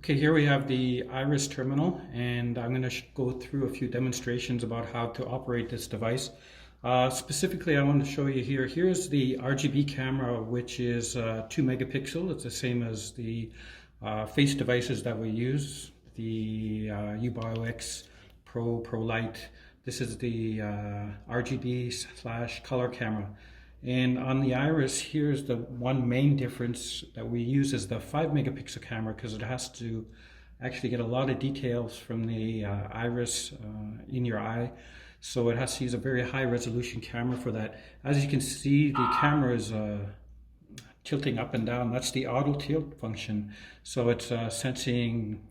Okay, here we have the IRIS terminal, and I'm going to go through a few demonstrations about how to operate this device. Specifically, I want to show you here. Here's the RGB camera, which is 2 megapixel. It's the same as the face devices that we use, the UBio-X Pro Lite. This is the RGB/color camera. And on the IRIS, here's the one main difference that we use is the 5 megapixel camera, because it has to actually get a lot of details from the IRIS in your eye. So it has to use a very high resolution camera for that. As you can see, the camera is tilting up and down. That's the auto tilt function. So it's sensing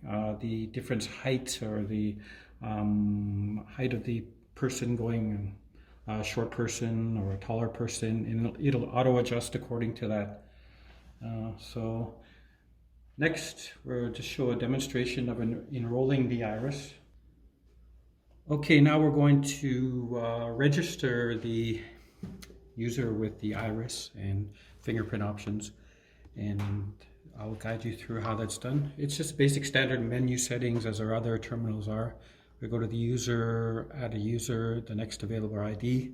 the different heights, or the height of the person going a short person or a taller person, and it'll auto adjust according to that. So next, we'll just show a demonstration of enrolling the iris. Okay, now we're going to register the user with the iris and fingerprint options, and I'll guide you through how that's done. It's just basic standard menu settings as our other terminals are. We go to the user, add a user, the next available ID.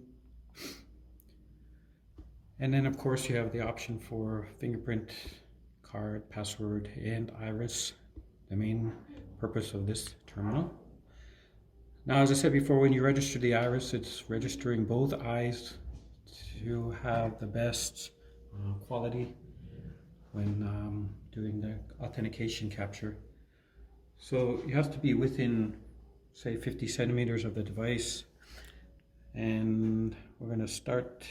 And then of course you have the option for fingerprint, card, password, and iris, the main purpose of this terminal. Now, as I said before, when you register the iris, it's registering both eyes to have the best quality when doing the authentication capture. So you have to be within, say, 50 centimeters of the device, and we're going to start,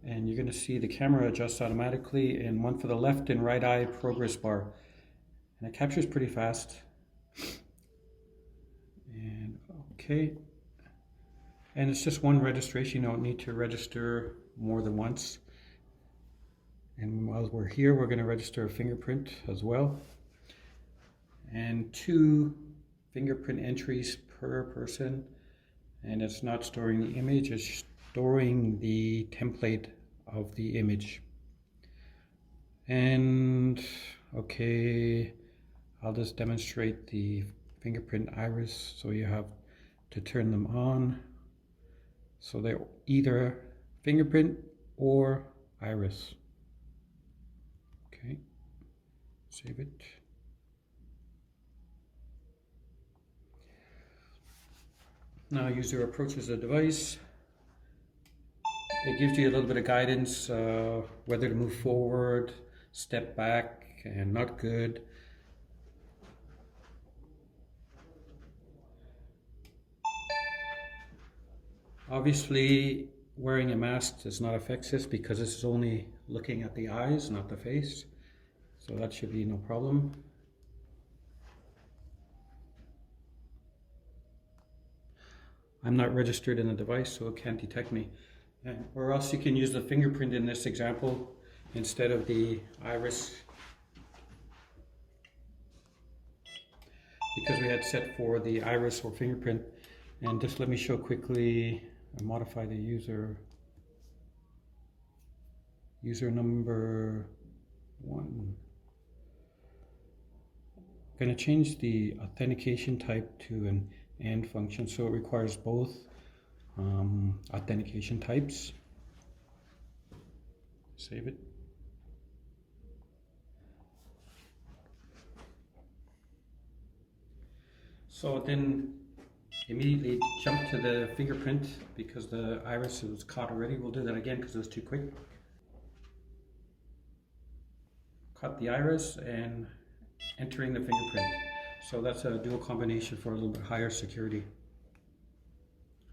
and you're going to see the camera adjusts automatically, and one for the left and right eye progress bar, and it captures pretty fast. And okay, and it's just one registration. You don't need to register more than once. And while we're here, we're going to register a fingerprint as well, and 2 fingerprint entries per person, and it's not storing the image, it's storing the template of the image. And okay, I'll just demonstrate the fingerprint iris. So you have to turn them on, so they're either fingerprint or iris. Okay, save it. Now user approaches the device. It gives you a little bit of guidance, whether to move forward, step back, and not good. Obviously, wearing a mask does not affect this, because this is only looking at the eyes, not the face. So that should be no problem. I'm not registered in the device, so it can't detect me. Or else you can use the fingerprint in this example instead of the iris, because we had set for the iris or fingerprint. And just let me show quickly, modify the user number 1. I'm going to change the authentication type to an AND function, so it requires both authentication types. Save it. So then immediately jump to the fingerprint, because the iris was caught already. We'll do that again because it was too quick. Caught the iris and entering the fingerprint. So that's a dual combination for a little bit higher security.